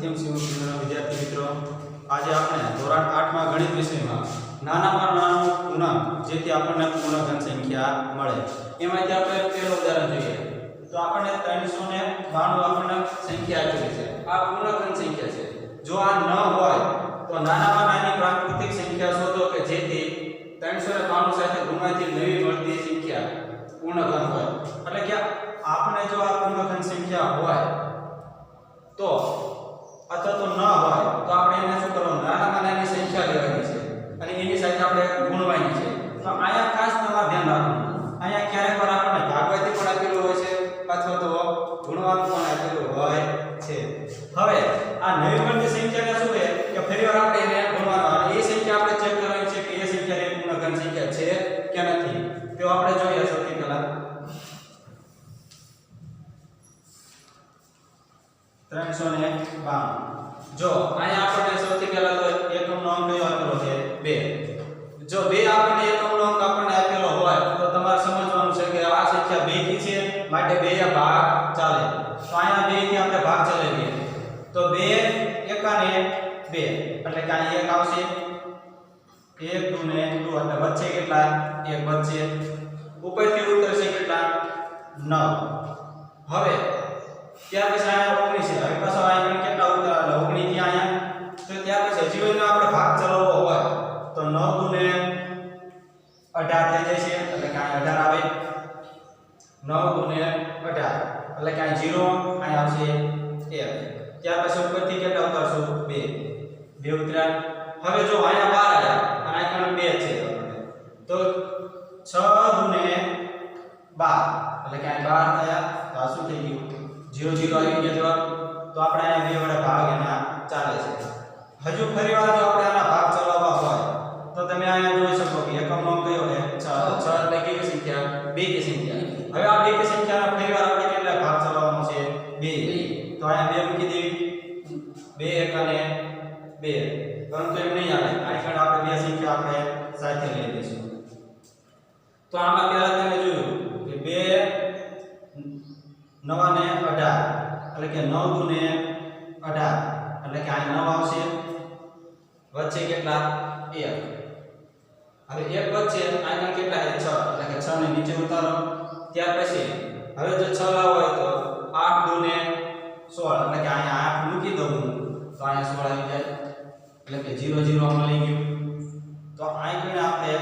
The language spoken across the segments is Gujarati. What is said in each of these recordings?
સત્યમ શિવના વિદ્યાર્થી મિત્રો, આજે આપણે ધોરણ 8 માં ગણિત વિષયમાં નાનામાં નાનો પૂર્ણાંક જેથી આપણને પૂર્ણઘન સંખ્યા મળે એમાંથી આપણે પહેલું ઉદાહરણ જોઈએ તો આપણને 392 આપણને સંખ્યા આપેલી છે। આ પૂર્ણઘન સંખ્યા છે। જો આ ન હોય તો નાનામાં નાની પ્રાકૃતિક સંખ્યા શોધો કે જેથી 392 સાથે ગુણવાથી નવી મળતી સંખ્યા પૂર્ણઘન હોય। એટલે કે આપણે જો આ પૂર્ણઘન સંખ્યા હોય તો અથવા તો ન હોય તો આપણે એને શું કરવાનું, નાનામાં નાની સંખ્યા લેવાની છે અને એની સાથે આપણે ગુણવાની છે। તો આયા ખાસ તમારે ધ્યાન રાખવાનું, આયા ક્યારેક વાર આપણને ભાગવાથી પણ આપેલું હોય છે અથવા તો ગુણવાનું પણ આપેલું હોય છે। હવે આ નવી મળતી સંખ્યાને શું છે કે ફરીવાર આપણે એને ગુણવાનો અને એ સંખ્યા આપણે ચેક કરવાની છે કે એ સંખ્યા એ પૂર્ણઘન સંખ્યા છે કે નથી। તો આપણે જોઈએ સૌથી પહેલા 392 જો અહીંયા આપણને સૌથી પહેલા તો એકમનો અંક કયો આપેલો છે 2। જો 2 આપણને એકમનો અંક આપણને આપેલો હોય તો તમારે સમજવાનું છે કે આ સંખ્યા 2 થી છે માટે 2 એ ભાગ ચાલે। તો અહીંયા 2 થી આપણે ભાગ ચલાવીએ તો 2 એકાને 2 એટલે કે અહીં 1 આવશે 1 2 ને 2 એટલે વચ્ચે કેટલા 1 વચ્ચે ઉપરથી ઉતરશે કેટલા 9। હવે ત્યાર પછી આયા 19 છે। હવે પાછો આયા કેટલા ઉતરા 19 થી આયા તો ત્યાર પછી જીવનનો આપણે ભાગ ચલાવવો હોય તો 9 ને 18 થઈ જશે એટલે કે આયા 18 આવે 9 ને 18 એટલે કે આયા 0 આયા આવશે 1। ત્યાર પછી ઉપરથી કેટલા ઉતારશું 2 ઉતર્યા। હવે જો આયા 12 આયા અને આયા 2 છે તો 6 ને 12 એટલે કે આયા 12 થયા તો આ શું થઈ ગયું 0 0 આવી ગયા જવાબ। તો આપણે અહીંયા 2 વડે ભાગ એના ચાલે છે। હજુ ફરીવાર જો આપણે આના ભાગ ચલાવવા હોય તો તમે અહીંયા જોઈ શકો કે એકમનો અંક કયો છે 6 6 એટલે કેવી સંખ્યા 2 કી સંખ્યા। હવે આ 2 કી સંખ્યાના ફરીવાર આપણે કેટલા ભાગ ચલાવવાનો છે 2 તો અહીંયા 2 મૂકી દેવી 2 એકને 2 પરંતુ એમ નહીં આવે અહીં આપણે 2 સંખ્યા આપણે સાથે લઈ લઈશું। તો આમાં પહેલા તમે જોયું કે 2 9 ને 18 એટલે કે 9 ને 18 એટલે કે આ 9 આવશે વચ્ચે કેટલા 1 હવે 1 વચ્ચે આના કેટલા છે 6 એટલે કે 6 ને નીચે ઉતારો। ત્યાર પછી હવે જો 6 લાવો હોય તો 8 2 ને 16 એટલે કે અહીંયા 8 મૂકી દઉં તો અહીંયા 16 આવી જાય એટલે કે 0 0 મળી ગયું। તો અહીં આપણે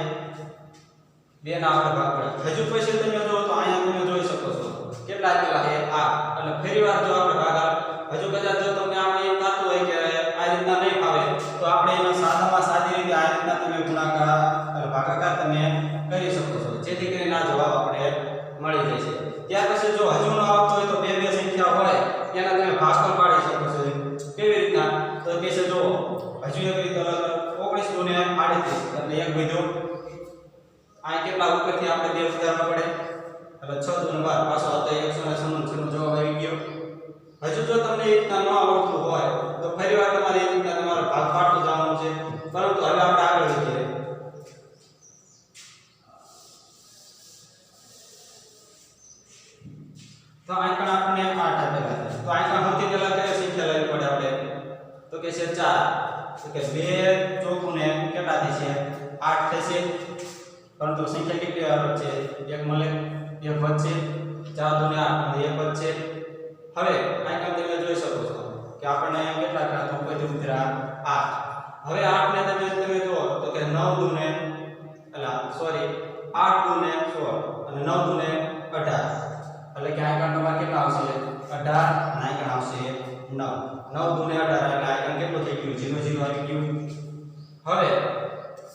2 ના આપણે ભાગ પડે। હજુ પછી તમે જો તો અહીંયા તમે જોઈ શકો છો કેટલા આપેલા છે 8 એટલે ફરીવાર જો આપણે ભાગાકાર હજુ કદાચ જો તમને આમાં એમ થતું હોય કે આ રીતના નહીં ફાવે તો આપણે એનો સાદામાં સાદી રીતે આ રીતના તમે ગુણાકાર ભાગાકાર તમે કરી શકો છો જેથી કરીને આ જવાબ આપણે મળી જશે। ત્યાર પછી જો હજુ ન આવતો હોય તો 2 2 સંખ્યા હોય એના તમે ભાગ પણ પાડી શકો છો। કેવી રીતના તો કે છે જો હજુ એક રીતે અલગ 19 ને 38 એટલે એક વધ્યો આ કેટલા ઉપરથી આપણે 2 ઉતારવા પડે એટલે 6 2 12 પાછો આવતો 196 જવાબ આવી ગયો। હજુ જો તમને એ રીતના ન આવડતું હોય તો ફરીવાર તમારે એ રીતના તમારે ભાગ પાડતું જવાનું છે પરંતુ હવે આપણે આગળ વધીએ। તો અહીં પણ આપણને 8 આપેલા છે તો અહીં સૌથી પહેલા કઈ સંખ્યા લેવી પડે આપણે તો કે છે 4 તો કે 2 ચોકું ને કેટલા થશે 8 થશે પરંતુ સંખ્યા કેટલી આવે છે 1 મળે 1 વચ્ચે 4 2 ને 8 અને 1 વચ્ચે। હવે અહીં તમે જોઈ શકો છો કે આપણને કેટલા કાં તો કોઈ ઉતરા 8। હવે 8 ને તમે જુઓ તો કે 9 2 ને અલા સોરી 8 2 ને 16 અને 9 2 ને 18 એટલે કે આ તમારે કેટલા આવશે 18 અને આ આવશે 9 9 2 ને 18 એટલે આ કેટલું થઈ ગયું 0 0 આવી ગયું। હવે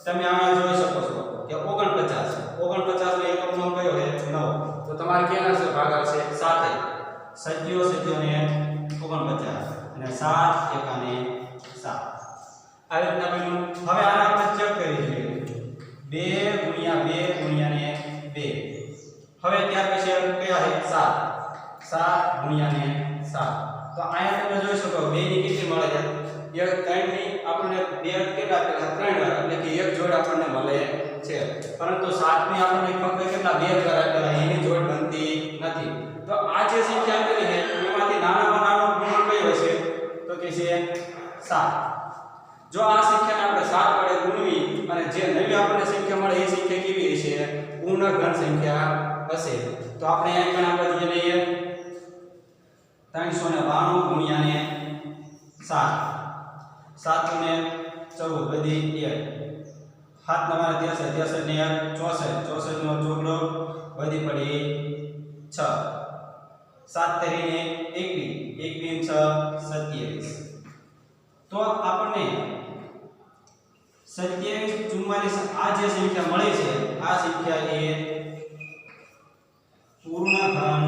તમે અહીંયા જોઈ શકો છો કે 49 નો એકમનો અંક કયો છે 9 તો તમારે કેના છે ભાગ આવશે 7 સત્યો ને 49 અને 7 એકાને 7 આ રીતના બન્યું। હવે આને આપણે ચેક કરી જોઈએ 2 ગુણ્યા ને 2 હવે ત્યાર પછી કયા છે 7 ગુણ્યા ને 7 તો અહીંયા તમે જોઈ શકો 2 ની કેટલી મળે છે 1 3 ની આપણને 2 કેટલા પેલા 3 વાર એટલે કે એક જોડ આપણને મળે છે પરંતુ 7 ની આપણને ફક્ત કેટલા 2 વાર આપેલા એની જોડ બનતી નથી। તો આ જે સંખ્યા આપેલી છે એમાંથી નાનામાં નાનો ગુણક કયો છે તો કે છે 7 જો આ સંખ્યાને આપણે 7 વડે ગુણવી અને જે નવી આપણને સંખ્યા મળે એ સંખ્યા કેવી હશે પૂર્ણ ઘન સંખ્યા હશે તો આપણે અહીં પણ આપણે જોઈ લઈએ 392 ગુણ્યા ને 7 7 ને 14 બધી 1 7 નવા 63 ને 64 64 નો ચોગડો વધી પડી 6 7 તરીને 21 21 6 27 તો આપણને 27 44 આ જે સંખ્યા મળી છે આ સંખ્યા એ પૂર્ણ ઘન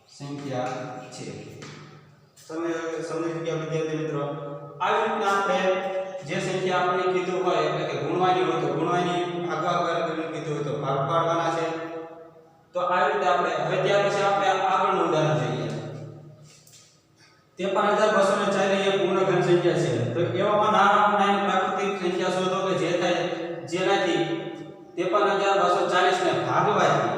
સંખ્યા છે સમજી ગયા વિદ્યાર્થી મિત્રો આવી રીતના આપણે જે સંખ્યા આપણે કીધું હોય એટલે કે ગુણવાની હોય તો ગુણવાની ભાગાકાર કરીને કીધું હોય તો ભાગ પાડવાના છે તો આવી રીતે આપણે હવે ત્યાર પછી આપણે આગળનું ઉદાહરણ જોઈએ 53204 એ પૂર્ણ ઘન સંખ્યા છે તો એવામાં નાની પ્રાકૃતિક સંખ્યા શોધો કે જે થાય જેનાથી 53240 ને ભાગવાથી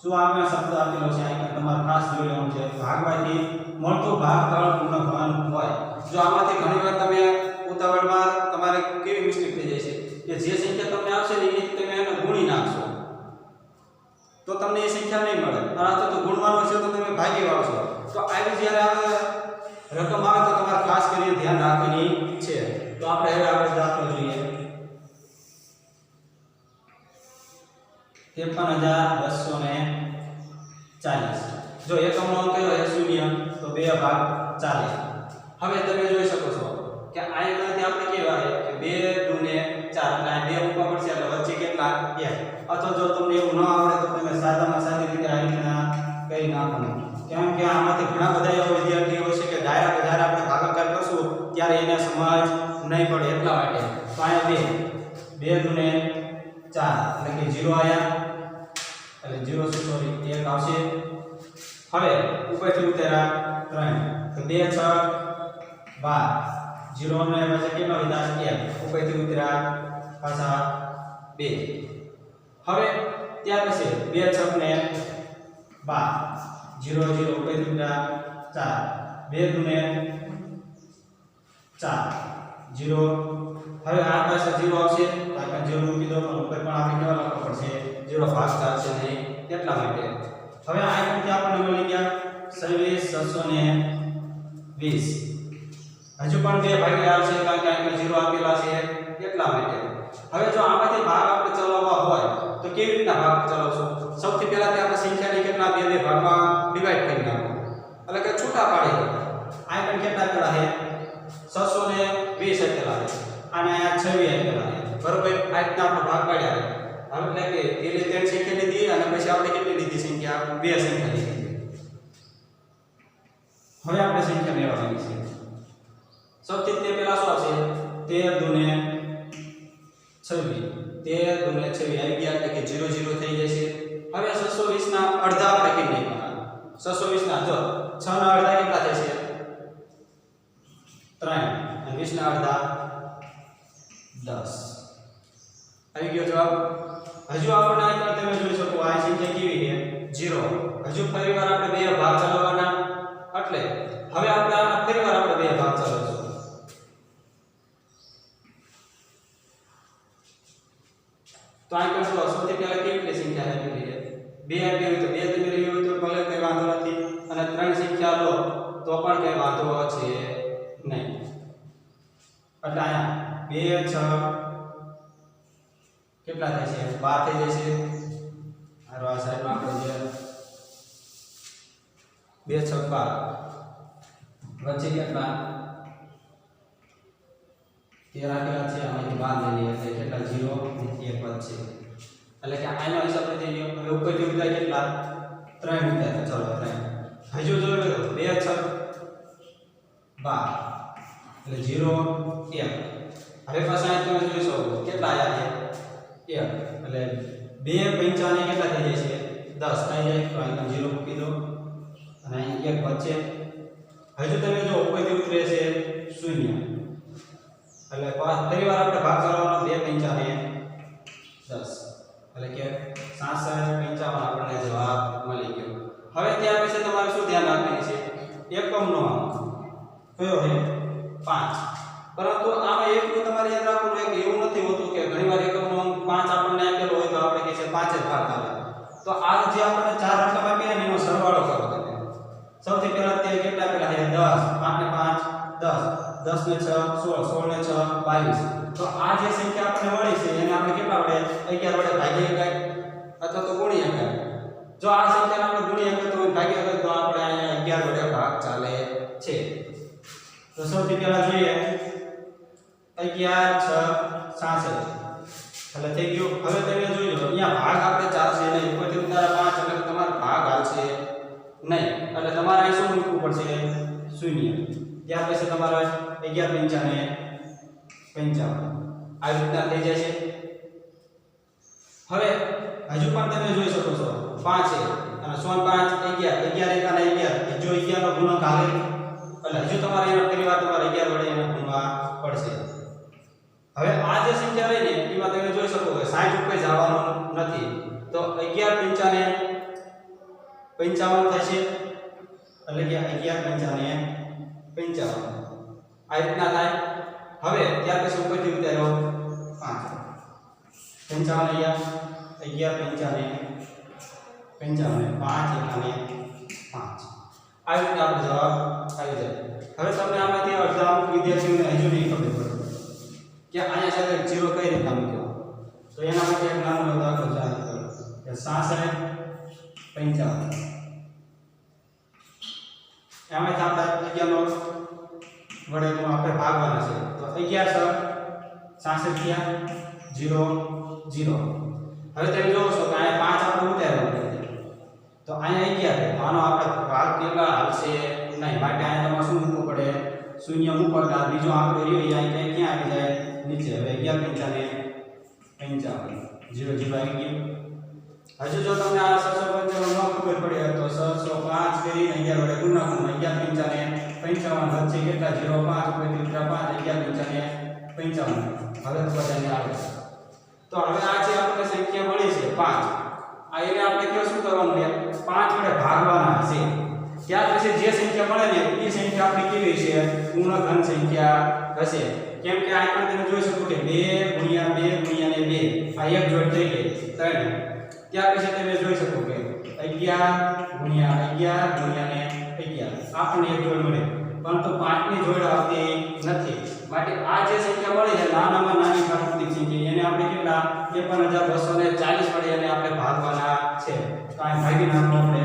શું આપણે શબ્દ આપેલો છે આ તમારે ખાસ જોઈ લેવાનું છે ભાગવાથી મળતો ભાગફળ પૂર્ણ ઘન હોય જો આમાંથી ઘણીવાર તમે ઉતાવળમાં તમારે કેવી મિસ્ટેક થઈ જાય છે કે જે સંખ્યા તમને આવશે ને એ તમે એને ગુણી નાખશો તો તમને એ સંખ્યા નહીં મળે અને તો ગુણવાનો છે તો તમે ભાગી વાળશો તો આવી જ્યારે આવે રકમ આવે તો તમારે ખાસ કરીને ધ્યાન રાખવાની છે તો આપણે હવે આગળ દાખલો જોઈએ 53240 જો એકમનો અંક કયો છે 0 તો 2 ભાગ 40 હવે તમે જોઈ શકો છો કે આ એકમાંથી આપણે કેવા છે કે 2 દુને 4 એટલે 2 ઉપર પડશે એટલે વચ્ચે કેટલા 1 અથવા જો તમને એવું ન આવડે તો તમે સાદામાં સાદી રીતે આ રીતના કરી નાખવાનું કેમ કે આમાંથી ઘણા બધા એવા વિદ્યાર્થીઓ છે કે ડાયરેક્ટ જ્યારે આપણે ભાગાકાર કરશું ત્યારે એને સમજ નહીં પડે એટલા માટે તો અહીંયા 2 દુને 4 એટલે કે 0 આયા એટલે 0 સોરી 1 આવશે હવે ઉપરથી ઉતારા 3 તો 2 6 12 0 ને પછી કેટલા વિધાન 1 ઉપરથી ઉતારા પાછા 2 હવે ત્યાર પછી 2 6 ને 12 0 0 ઉપરથી ઉતારા 4 2 દુને 4 0 હવે આ પાસે 0 આવશે તો આપણે 0 મૂકી દો પણ ઉપર પણ આપણે કેવા લખવા પડશે 0 ભાગ ચાલશે નહીં એટલા માટે હવે આ આકૃતિ આપણને મળી ગયા 26620 હજુ પણ 2 ભાગ્યા આવશે કારણ કે અહીંયા 0 આપેલા છે એટલા માટે હવે જો આમાંથી ભાગ આપણે ચલાવવા હોય તો કેવી રીતના ભાગ ચલાવશો સૌથી પહેલા તે આપણે સંખ્યાને કેટલા બે ભાગમાં ડિવાઈડ કરી નાખો એટલે કે છૂટા પાડી દો આ પણ કેટલા પેલા છે 620 આપેલા છે અને આ 26 આપેલા છે બરોબર આ રીતના આપણે ભાગ પાડ્યા હવે એટલે કે પેલી 3 સંખ્યા લીધી અને પછી આપણે કેટલી લીધી સંખ્યા 2 સંખ્યા લીધી હવે આપણે સંખ્યા મેળવવાની છે સૌથી તે પહેલા શું આવશે 13 દુને 26 13 દુને 26 આવી ગયા એટલે કે 0 0 થઈ જશે હવે 620 ના અડધા આપણે કેટલી લેવાના 620 ના જો 6 ના અડધા કેટલા થશે 3 અને 20 ના અડધા 10 આવી ગયો જવાબ હજુ આપણે આ પર તમે જોઈ શકો આ સંખ્યા કેવી છે 0 હજુ ફરીવાર આપણે બે ભાગ ચલાવવાના એટલે હવે આપણે આના ફરીવાર આપણે બે ભાગ ચલાવશું તો આ કરશો સૌથી પહેલા કેટલી સંખ્યા આપેલી છે 2 આપેલી હોય તો 2 તમે લઈ હોય તો ભલે કઈ વાંધો નથી અને 3 સંખ્યા લો તો પણ કઈ વાંધો છે નહીં એટલે આયા 2 6 કેટલા થાય છે 12 થઈ જશે આ રો સાઈડમાં આપણે જે 2 6 12 વચ્ચે કેટલા 13 આપેલા છે અને 12 લઈ લઈએ એટલે કેટલા 0 અને 1 વધશે એટલે કે આનો હિસાબ થઈ ગયો હવે ઉપરથી ઉતાર કેટલા 3 ઉતાર ચલો 3 હજુ જો 2 6 12 એટલે 0 1 હવે પાછા તમે જોઈ શકો કેટલા આયા છે 1 એટલે 2 55 કેટલા થઈ જાય છે 10 થઈ જાય તો અહીં 0 મૂકી દો અને અહીં 1 વચ્ચે હજુ તમે જો ઉપરથી ઉતરે છે 0 એટલે ફરીવાર આપણે ભાગ કરવાનો 2 55 10 એટલે કે 67 55 આપણને જવાબ મળી ગયો હવે ત્યાર પછી તમારે 10 ને 6 16, 16 ને 6 22. તો આ જે સંખ્યા આપણને મળી છે એને આપણે કેટલા વડે 11 વડે ભાગી શકાય અથવા તો ગુણી શકાય. જો આ સંખ્યાને આપણે ગુણી શકીએ તો ભાગી શકીએ તો આપણે અહીંયા 11 વડે ભાગ ચાલે છે. તો સૌથી પહેલા જોઈએ 11 6 66 એટલે થઈ ગયું. હવે તમે જોઈ લો અહીંયા ભાગ આપણે ચાલશે નહીં, ઉપરથી ઉતારા 5 એટલે તમારો ભાગ હાલશે નહીં, એટલે તમારે અહીં શું મૂકવું પડશે? શૂન્ય. ત્યાર પછી તમારે 11 55 આ રીતના થઈ જશે. હવે હજુ પણ તમે જોઈ શકો છો 5 છે અને 5 11 11 11 જો 11 નો ગુણક આવે એટલે હજુ તમારે એનો પરિવાર તમારે 11 વડે એને ગુણવા પડશે. હવે આ જે સંખ્યા રહી ને એમાં તમે જોઈ શકો કે 60 ઉપર જવાનું નથી, તો 11 55 થશે એટલે કે 11 55 આ રીતના થાય. હવે ત્યાર પછી ઉપરથી ઉતારો 5 55 11 55 5 આ રીતે આપણો જવાબ આવી જાય. હવે તમને આમાંથી અડધા અમુક વિદ્યાર્થીઓને હજુ નહીં ખબર પડે કે અહીંયા સાથે 0 કઈ રીતના મૂક્યો, તો એના માટે એક નાનો દાખલો ચાલુ કરો કે 66 55 એમાં આપણે 11 નો વડે આપણે ભાગવાના છે. તો 11 66 થયા 0 0. હવે તમે જોવો છો કે અહીંયા 5 આપણે ઉતારવાનું છે, તો અહીંયા 11 આનો આપણે ભાગ કેટલા આવશે નહીં, માટે અહીંયા તમારે શું મૂકવું પડે? શૂન્ય મૂકો એટલે બીજો આંકડો રહ્યો અહીંયા ક્યાં આવી જાય? નીચે. હવે 11 55 0 0 આવી ગયું. હજુ જો તમને આ 655 ન ખબર પડે તો 605 કરીને 11 વડે ગુણાકાર 11 55 વચ્ચે કેટલા 0 5 કોઈ 5 11 55 હવે તો બધાને આવે. તો હવે આ જે આપણે સંખ્યા મળી છે 5, આ એને આપણે કેવું શું કરવાનું છે? 5 વડે ભાગવાના છે. ત્યાર પછી જે સંખ્યા મળે ને એ સંખ્યા આપણી કેવી છે? પૂર્ણ ઘન સંખ્યા હશે. કેમ કે આ પણ તમે જોઈ શકો કે 2 ગુણ્યા 2 ગુણ્યા ને 2 આ એક જોડ થઈ ગઈ 3. ત્યાર પછી તમે જોઈ શકો કે 11 ગુણ્યા 11 ગુણ્યા ને 11 આપણને એક જોડ મળે, પરંતુ 5 ની જોડ આવતી નથી. માટે આ જે સંખ્યા મળી છે નાનામાં નાની પ્રાકૃતિક સંખ્યા એને આપણે કેટલા 53240 વડે એને આપણે ભાગવાના છે. તો આ ભાગી નાખો આપણે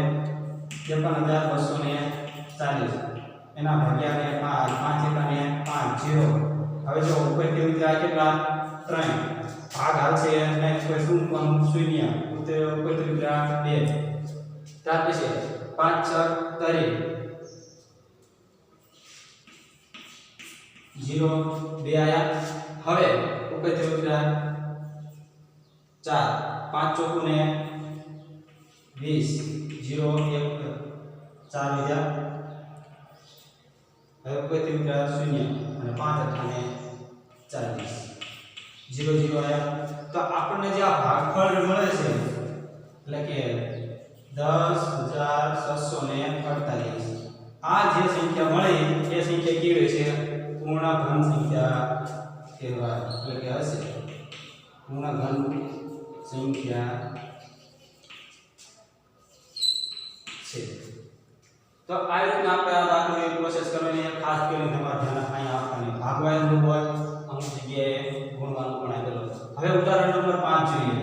53240 એના ભાગ્યા ને 5 5 5 0. હવે જો ઉપરથી ઉતરા કેટલા 3 ભાગ આવશે અને કોઈ શું મૂકવાનું? શૂન્ય. ઉપરથી ઉતરા 2. ત્યાર પછી 5 6 0 2 આયા. હવે ઉપરથી ઉતરા 4 5 ચોકુ ને 20 0 1 4 વધ્યા. હવે ઉપરથી ઉતરા 0 અને 5 8 40 0 0 આયા. તો આપણને જે આ ભાગફળ મળે છે એટલે કે 10648 આ જે સંખ્યા મળી એ સંખ્યા કેવી છે? પૂર્ણ ઘન સંખ્યા કહેવાય, એટલે કે હશે પૂર્ણ ઘન સંખ્યા છે. તો આ રીતના આપણે આ દાખલાની પ્રોસેસ કરવાની ખાસ કરીને તમારે ધ્યાન અહીંયા આપવાની. ભાગવાનું હોય અમુક જગ્યાએ ગુણવાનું પણ આપેલું. હવે ઉદાહરણ નંબર 5 જોઈએ.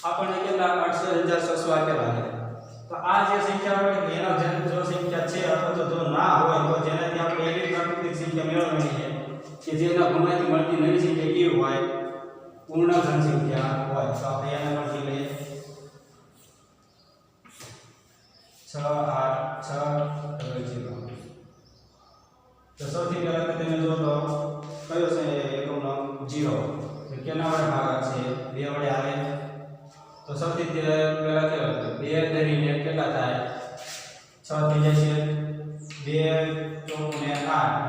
આપણને કેટલા 68600 આપેલા છે. તો આ જે સંખ્યા હોય એનો જો સંખ્યા છે અથવા તો જો ના હોય તો જેનાથી આપણે એવી પ્રાકૃતિક સંખ્યા મેળવવાની છે કે જેના ગુણમાંથી મળતી નવી સંખ્યા કેવી હોય? પૂર્ણ ઘન સંખ્યા હોય. તો આપણે એના પરથી લઈએ 6 8 6 0. તો સૌથી પહેલા તમે જો તો કયો છે એકમનો 0 તો કેના વડે ભાગ છે? 2 વડે આવે. તો સૌથી પહેલા કેવો 2 ધરીને કેટલા થાય? 6 થઈ જાય છે. 2 ચોકને 8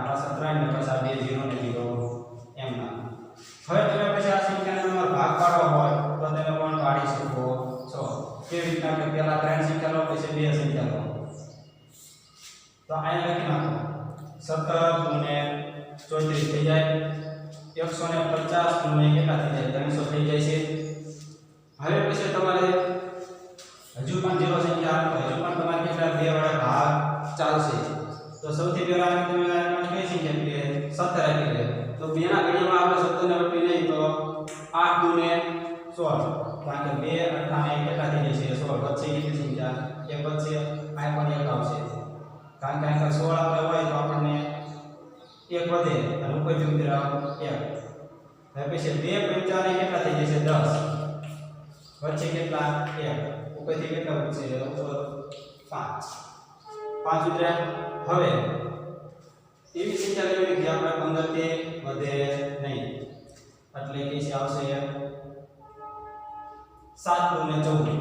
પાછા 3 ને પાછા 2 0 ને 0 એમ ના. હવે તમે પછી આ સંખ્યાને તમારે ભાગ પાડવા હોય તો તમે પણ પાડી શકો છો. કેવી રીતના? કે પહેલા 3 સંખ્યા લો પછી 2 સંખ્યા લો. તો અહીંયા લખી નાખો 17 ગુણે 34 થઈ જાય. 150 ગુણે કેટલા થઈ જાય? 300 થઈ જાય છે. હવે પછી તમારે હજુ પણ 0 સંખ્યા આપો, હજુ પણ તમારે કેટલા 2 વડે ભાગ ચાલશે. તો સૌથી પહેલા તમે કઈ સંખ્યા 8 દુ ને 16 કારણ કે 2 8 ને કેટલા થઈ જશે 16 વચ્ચે કેટલી સંખ્યા એક વચ્ચે આ પણ એક આવશે કારણ કે આ 16 આપણે હોય તો આપણને એક વધે અને ઉપરથી ઉતરા 1 હવે પછી 2 પંચા ને કેટલા થઈ જશે 10 વચ્ચે કેટલા 1 ઉપરથી કેટલા વધશે ઉપર 5 5 ઉતર્યા હવે એવી સંખ્યા લેવી કે આપણે 15 થી વધે નહીં એટલે કે છે આવશે 7 દુ ને 14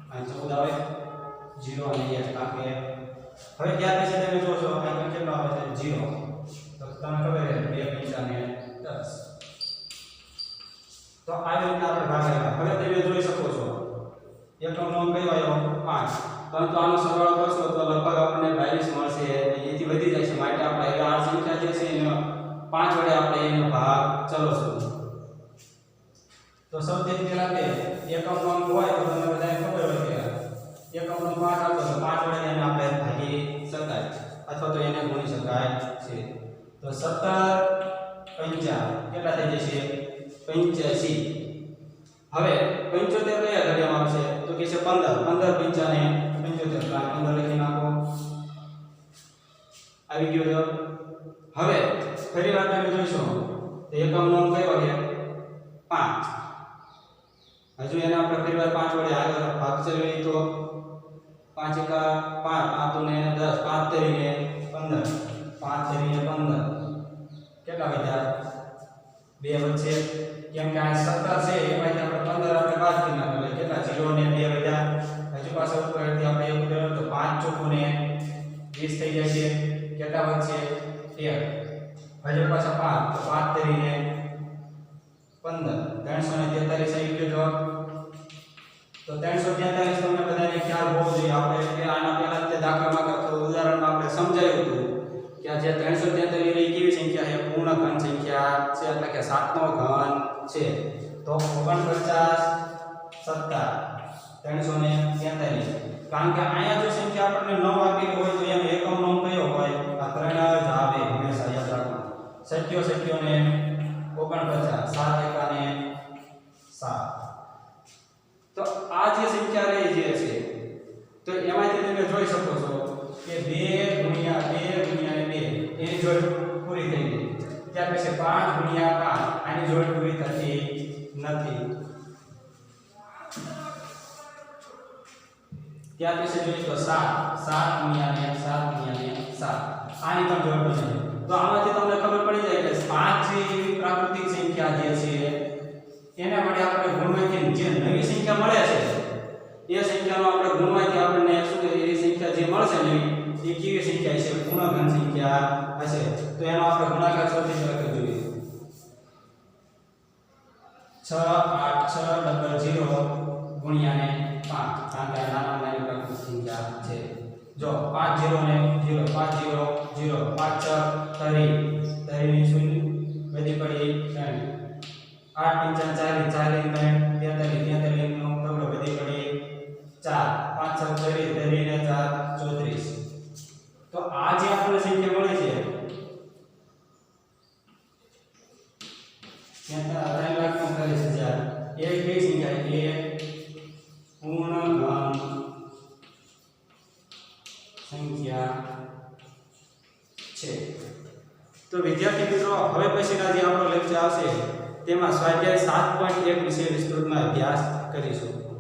આ 14 આવે 0 અને 1 કારણ કે હવે ત્યાર પછી તમે જોશો આ કેટલો આવે છે 0 તો તમને ખબર છે 2 પંચા ને 10 તો આવી રીતે આપણે ભાગેલા હવે તમે જોઈ શકો છો એકમ નોંધ કયો આવ્યો 5 પરંતુ આનો સરવાળો કરશો તો લગભગ આપણને 22 મળશે એથી વધી જાય છે માટે આપણે હવે આ સંખ્યા જે છે એનો 5 વડે આપણે એનો ભાગ ચલાવશું તો સૌથી પહેલા કે એકમ નોંધ હોય તો તમને બધાને ખબર હોય કે એકમ નોંધ 5 આવતો તો 5 વડે એને આપણે ભાગી શકાય અથવા તો એને ગુણી શકાય છે તો 17 પંચા કેટલા થઈ જશે 85 હવે 75 કયા ઘડિયામાં આવશે તો કે છે 15 પંચા ને 75 15 લખી નાખો આવી ગયો હવે ફરી વાર તમે જોઈશો તો એકમ નોંધ કયો છે 5 હજુ એને આપણે ફરી વાર 5 વડે આગળ ભાગ ચલાવીએ તો 5 એકા 5 5 ને 10 5 તરીને 15 5 તરીને 15 કેટલા વધ્યા 2 વચ્ચે કેમ કે આ 17 છે એમાંથી આપણે 15 આપણે બાદ કરી નાખો એટલે કેટલા 0 ને 2 વધ્યા હજુ પાછા ઉપરથી આપણે એક ઉદાહરણ તો 5 ચોકુ ને 20 થઈ જશે કેટલા વધશે 1 હજુ પાછા 5 તો 5 તરીને 15 343 આવી ગયો જવાબ તો 343 તમને બધાને ખ્યાલ હોવો જોઈએ આપણે કે આના પહેલા તે દાખલામાં કરતો ઉદાહરણમાં આપણે સમજાવ્યું હતું કે આ જે 343 એ કેવી સંખ્યા છે પૂર્ણ ઘન સંખ્યા છે એટલે કે 7 નો ઘન છે તો 49 7 343 કારણ કે અહીંયા જો સંખ્યા આપણને 9 આપેલી હોય તો એનો એકમ નોંધ કયો હોય આ 3 જ આવે હંમેશા યાદ રાખો સત્યો ને 49 7 એકા ને 7 તો આ જે સંખ્યા રહી જે છે તો એમાંથી તમે જોઈ શકો છો કે 2 ગુણ્યા 2 એની જોડ પૂરી થઈ ગઈ ત્યાર પછી 5 ગુણ્યા 5 આની જોડ પૂરી થતી નથી ત્યાર પછી જોઈએ તો 7 ગુણ્યા 7 આની પણ જોડ બને તો આમાંથી તમને ખબર પડી જાય કે 5 જે એવી પ્રાકૃતિક સંખ્યા જે છે એના માટે આપણે ગુણમાંથી જે નવી સંખ્યા મળે છે એ સંખ્યાનો આપણે ગુણમાંથી આપણને શું કે એ સંખ્યા જે મળશે ને એ કેવી સંખ્યા છે પૂર્ણ ઘન સંખ્યા હશે તો એનો આપણે ગુણાકાર સૌથી પહેલા કરી જોઈએ 6 8 6 0 ગુણ્યા ને 5 કારણ કે નાના નાની પ્રાકૃતિક સંખ્યા છે જો 5 0 ને 0 5 0 0 5 6 30 ની શૂન્ય બધી પડી 8 5 40 40 43 નો તગડો બધી પડી 4 5 6 30 ને 4 34 તો આ જે આપણને સંખ્યા મળે છે ત્યાં 3,45,000 એ કઈ સંખ્યા છે પૂર્ણ ઘન સંખ્યા છે તો વિદ્યાર્થી મિત્રો હવે પછીના જે આપણો લેક્ચર આવશે તેમાં સ્વાધ્યાય 7.1 વિશે વિસ્તૃતમાં અભ્યાસ કરીશું